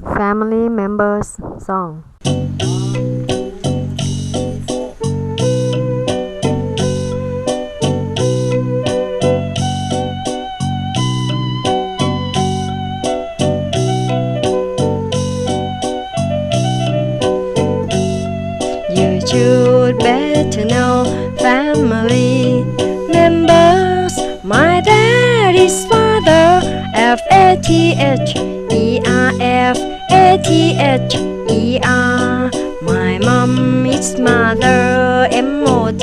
Family Members Song. You should better know family members. My dad is father, F-A-T-H-E-R-F-A-T-H-E-R. My mom is mother, M-O-T-H-E-R.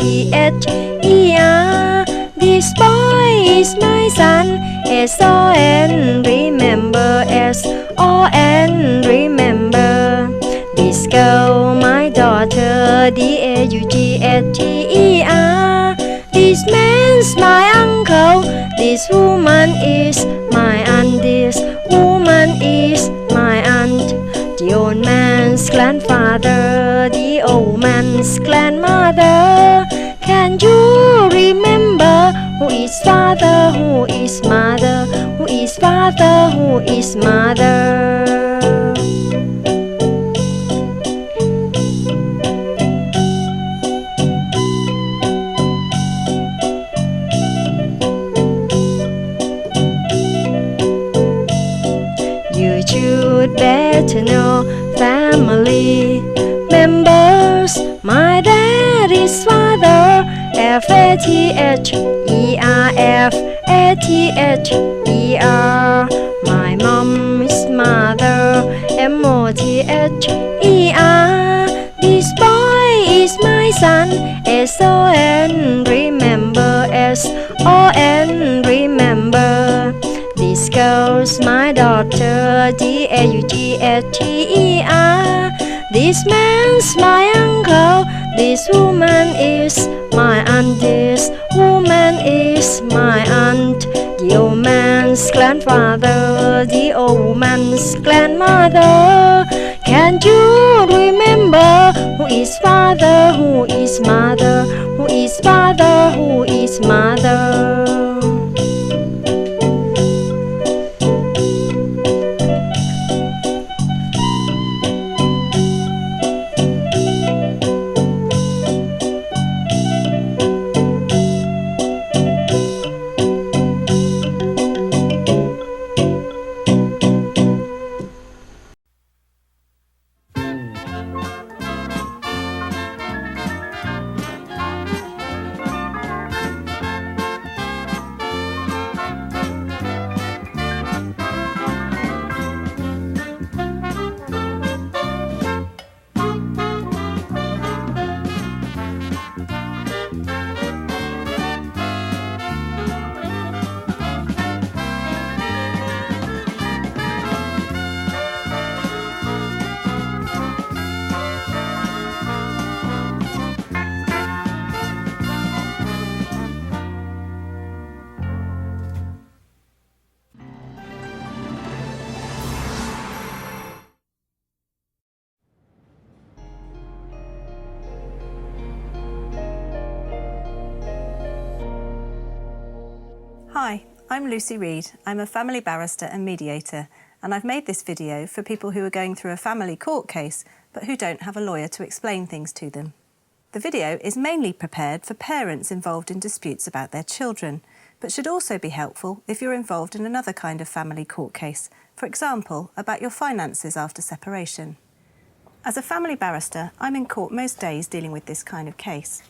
This boy is my son, S-O-N. Remember, S-O-N. Remember. This girl, my daughter, D-A-U-G-H-T-E-R. This man's my uncle, this woman is my aunt, this woman is my aunt. The old man's grandfather, the old man's grandmother. Can you remember who is father, who is mother, who is father, who is mother? You should better know family members. My dad is father, F-A-T-H-E-R-F-A-T-H-E-R. My mom is mother, M-O-T-H-E-R. This boy is my son, S-O-N. Remember, S-O-N. Remember. This girl's my daughter, D-A-U-G-H-T-E-R. This man's my uncle, this woman is my aunt, this woman is my aunt. The old man's grandfather, the old woman's grandmother. Can you remember who is father, who is mother, who is father, who is mother? Hi, I'm Lucy Reed. I'm a family barrister and mediator, and I've made this video for people who are going through a family court case but who don't have a lawyer to explain things to them. The video is mainly prepared for parents involved in disputes about their children, but should also be helpful if you're involved in another kind of family court case, for example, about your finances after separation. As a family barrister, I'm in court most days dealing with this kind of case.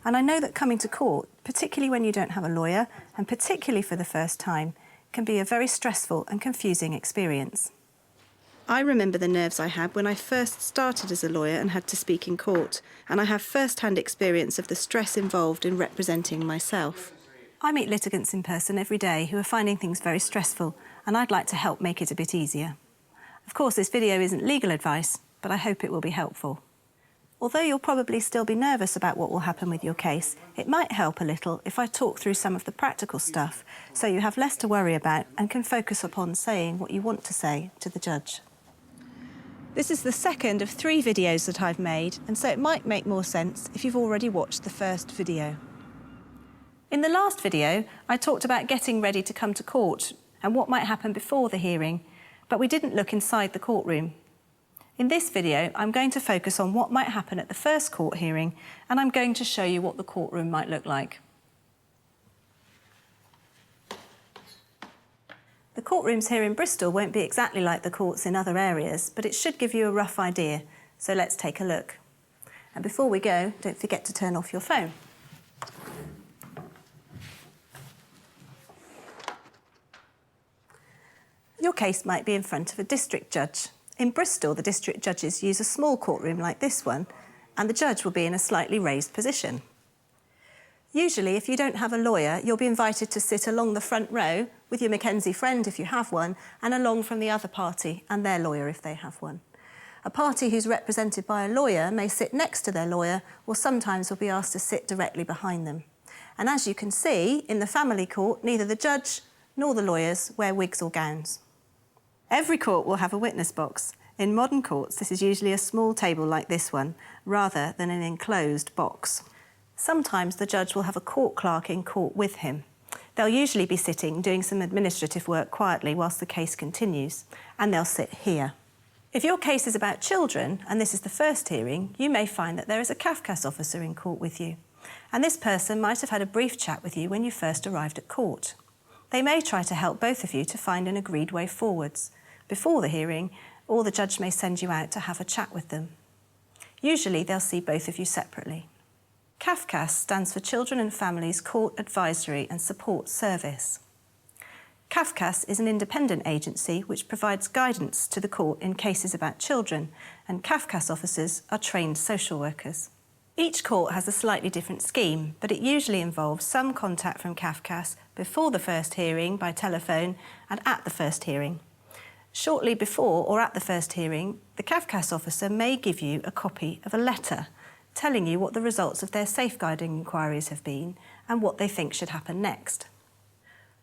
And I know that coming to court, particularly when you don't have a lawyer, and particularly for the first time, can be a very stressful and confusing experience. I remember the nerves I had when I first started as a lawyer and had to speak in court, and I have first-hand experience of the stress involved in representing myself. I meet litigants in person every day who are finding things very stressful, and I'd like to help make it a bit easier. Of course, this video isn't legal advice, but I hope it will be helpful. Although you'll probably still be nervous about what will happen with your case, it might help a little if I talk through some of the practical stuff so you have less to worry about and can focus upon saying what you want to say to the judge. This is the second of 3 videos that I've made, and so it might make more sense if you've already watched the first video. In the last video, I talked about getting ready to come to court and what might happen before the hearing, But we didn't look inside the courtroom. In this video, I'm going to focus on what might happen at the first court hearing, and I'm going to show you what the courtroom might look like. The courtrooms here in Bristol won't be exactly like the courts in other areas, but it should give you a rough idea. So let's take a look. And before we go, don't forget to turn off your phone. Your case might be in front of a district judge. In Bristol, the district judges use a small courtroom like this one, and the judge will be in a slightly raised position. Usually, if you don't have a lawyer, you'll be invited to sit along the front row with your Mackenzie friend if you have one, and along from the other party and their lawyer if they have one. A party who's represented by a lawyer may sit next to their lawyer, or sometimes will be asked to sit directly behind them. And as you can see, in the family court, neither the judge nor the lawyers wear wigs or gowns. Every court will have a witness box. In modern courts, this is usually a small table like this one, rather than an enclosed box. Sometimes the judge will have a court clerk in court with him. They'll usually be sitting doing some administrative work quietly whilst the case continues, and they'll sit here. If your case is about children, and this is the first hearing, you may find that there is a CAFCASS officer in court with you. And this person might have had a brief chat with you when you first arrived at court. They may try to help both of you to find an agreed way forwards before the hearing, or the judge may send you out to have a chat with them. Usually they'll see both of you separately. CAFCASS stands for Children and Families Court Advisory and Support Service. CAFCASS is an independent agency which provides guidance to the court in cases about children, and CAFCASS officers are trained social workers. Each court has a slightly different scheme, but it usually involves some contact from CAFCASS before the first hearing by telephone and at the first hearing. Shortly before or at the first hearing, the CAFCASS officer may give you a copy of a letter telling you what the results of their safeguarding inquiries have been and what they think should happen next.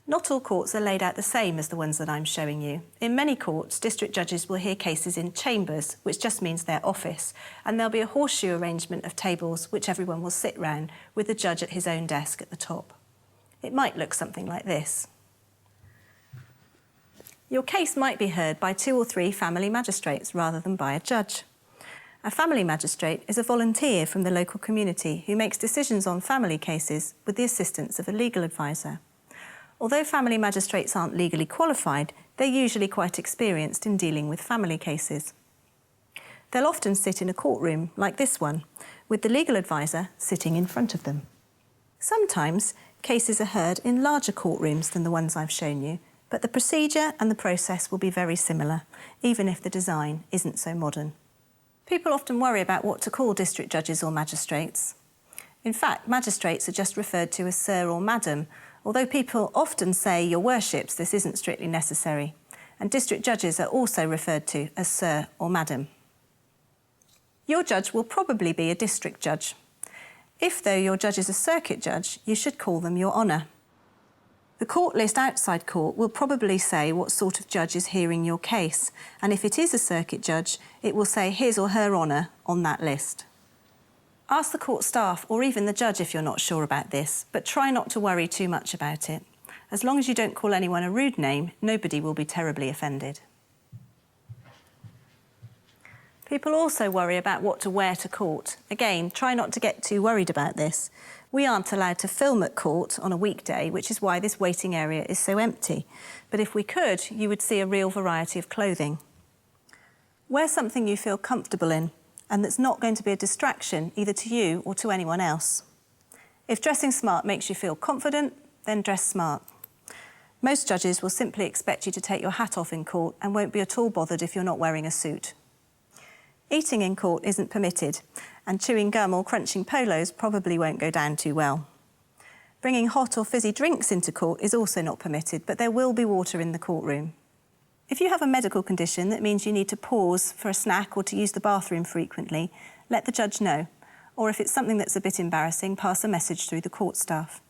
Not all courts are laid out the same as the ones that I'm showing you. In many courts, district judges will hear cases in chambers, which just means their office, and there'll be a horseshoe arrangement of tables which everyone will sit round, with the judge at his own desk at the top. It might look something like this. Your case might be heard by 2 or 3 family magistrates rather than by a judge. A family magistrate is a volunteer from the local community who makes decisions on family cases with the assistance of a legal advisor. Although family magistrates aren't legally qualified, they're usually quite experienced in dealing with family cases. They'll often sit in a courtroom like this one, with the legal advisor sitting in front of them. Sometimes cases are heard in larger courtrooms than the ones I've shown you, but the procedure and the process will be very similar, even if the design isn't so modern. People often worry about what to call district judges or magistrates. In fact, magistrates are just referred to as Sir or Madam, although people often say, Your Worships, this isn't strictly necessary. And district judges are also referred to as Sir or Madam. Your judge will probably be a district judge. If, though, your judge is a circuit judge, you should call them Your Honour. The court list outside court will probably say what sort of judge is hearing your case, and if it is a circuit judge, it will say his or her honour on that list. Ask the court staff or even the judge if you're not sure about this, but try not to worry too much about it. As long as you don't call anyone a rude name, nobody will be terribly offended. People also worry about what to wear to court. Again, try not to get too worried about this. We aren't allowed to film at court on a weekday, which is why this waiting area is so empty. But if we could, you would see a real variety of clothing. Wear something you feel comfortable in and that's not going to be a distraction either to you or to anyone else. If dressing smart makes you feel confident, then dress smart. Most judges will simply expect you to take your hat off in court and won't be at all bothered if you're not wearing a suit. Eating in court isn't permitted, and chewing gum or crunching polos probably won't go down too well. Bringing hot or fizzy drinks into court is also not permitted, but there will be water in the courtroom. If you have a medical condition that means you need to pause for a snack or to use the bathroom frequently, let the judge know. Or if it's something that's a bit embarrassing, pass a message through the court staff.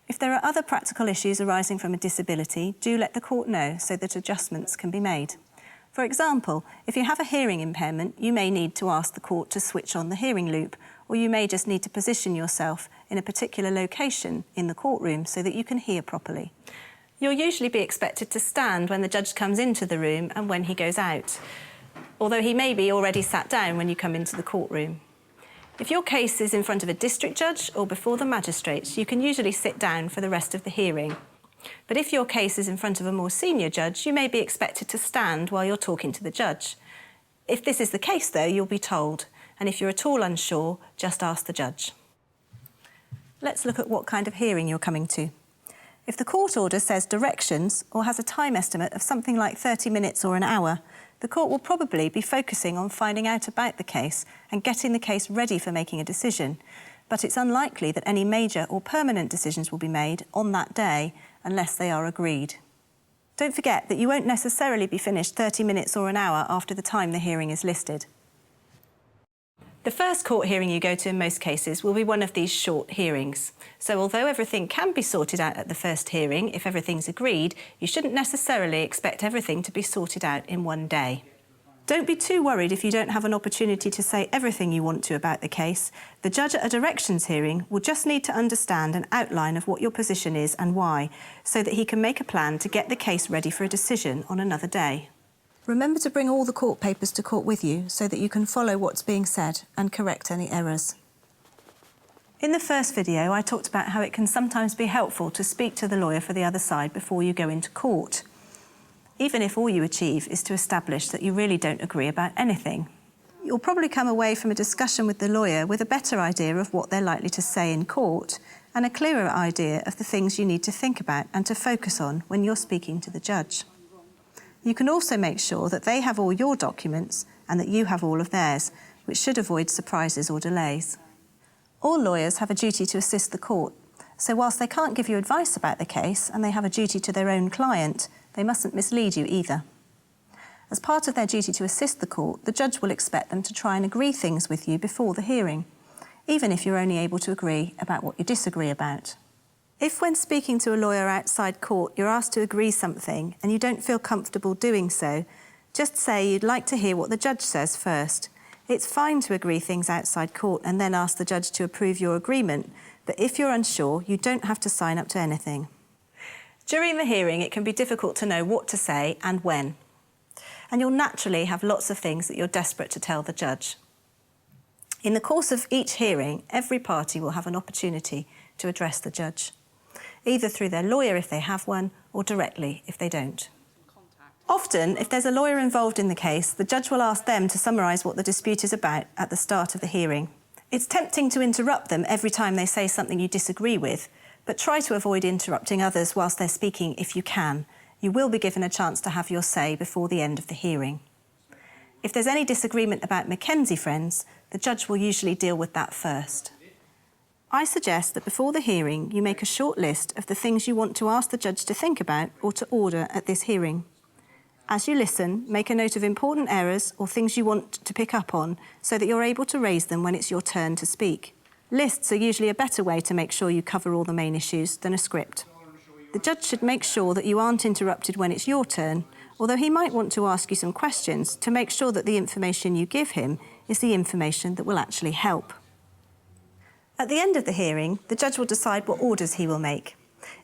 If there are other practical issues arising from a disability, do let the court know so that adjustments can be made. For example, if you have a hearing impairment, you may need to ask the court to switch on the hearing loop, or you may just need to position yourself in a particular location in the courtroom so that you can hear properly. You'll usually be expected to stand when the judge comes into the room and when he goes out, although he may be already sat down when you come into the courtroom. If your case is in front of a district judge or before the magistrates, you can usually sit down for the rest of the hearing. But if your case is in front of a more senior judge, you may be expected to stand while you're talking to the judge. If this is the case, though, you'll be told, and if you're at all unsure, just ask the judge. Let's look at what kind of hearing you're coming to. If the court order says directions or has a time estimate of something like 30 minutes or an hour, the court will probably be focusing on finding out about the case and getting the case ready for making a decision. But it's unlikely that any major or permanent decisions will be made on that day unless they are agreed. Don't forget that you won't necessarily be finished 30 minutes or an hour after the time the hearing is listed. The first court hearing you go to in most cases will be one of these short hearings. So although everything can be sorted out at the first hearing, if everything's agreed, you shouldn't necessarily expect everything to be sorted out in one day. Don't be too worried if you don't have an opportunity to say everything you want to about the case. The judge at a directions hearing will just need to understand an outline of what your position is and why, so that he can make a plan to get the case ready for a decision on another day. Remember to bring all the court papers to court with you so that you can follow what's being said and correct any errors. In the first video, I talked about how it can sometimes be helpful to speak to the lawyer for the other side before you go into court, even if all you achieve is to establish that you really don't agree about anything. You'll probably come away from a discussion with the lawyer with a better idea of what they're likely to say in court and a clearer idea of the things you need to think about and to focus on when you're speaking to the judge. You can also make sure that they have all your documents and that you have all of theirs, which should avoid surprises or delays. All lawyers have a duty to assist the court, so whilst they can't give you advice about the case and they have a duty to their own client, they mustn't mislead you either. As part of their duty to assist the court, the judge will expect them to try and agree things with you before the hearing, even if you're only able to agree about what you disagree about. If when speaking to a lawyer outside court you're asked to agree something and you don't feel comfortable doing so, just say you'd like to hear what the judge says first. It's fine to agree things outside court and then ask the judge to approve your agreement, but if you're unsure, you don't have to sign up to anything. During the hearing, it can be difficult to know what to say and when. And you'll naturally have lots of things that you're desperate to tell the judge. In the course of each hearing, every party will have an opportunity to address the judge, either through their lawyer if they have one, or directly if they don't. Often, if there's a lawyer involved in the case, the judge will ask them to summarise what the dispute is about at the start of the hearing. It's tempting to interrupt them every time they say something you disagree with, but try to avoid interrupting others whilst they're speaking if you can. You will be given a chance to have your say before the end of the hearing. If there's any disagreement about Mackenzie Friends, the judge will usually deal with that first. I suggest that before the hearing you make a short list of the things you want to ask the judge to think about or to order at this hearing. As you listen, make a note of important errors or things you want to pick up on so that you're able to raise them when it's your turn to speak. Lists are usually a better way to make sure you cover all the main issues than a script. The judge should make sure that you aren't interrupted when it's your turn, although he might want to ask you some questions to make sure that the information you give him is the information that will actually help. At the end of the hearing, the judge will decide what orders he will make.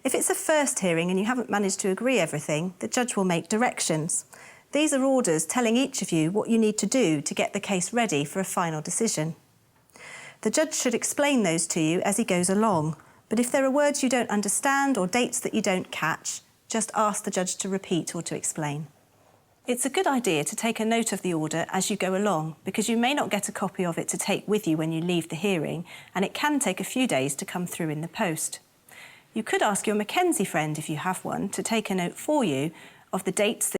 If it's a first hearing and you haven't managed to agree everything, the judge will make directions. These are orders telling each of you what you need to do to get the case ready for a final decision. The judge should explain those to you as he goes along, but if there are words you don't understand or dates that you don't catch, just ask the judge to repeat or to explain. It's a good idea to take a note of the order as you go along, because you may not get a copy of it to take with you when you leave the hearing, and it can take a few days to come through in the post. You could ask your Mackenzie friend, if you have one, to take a note for you of the dates that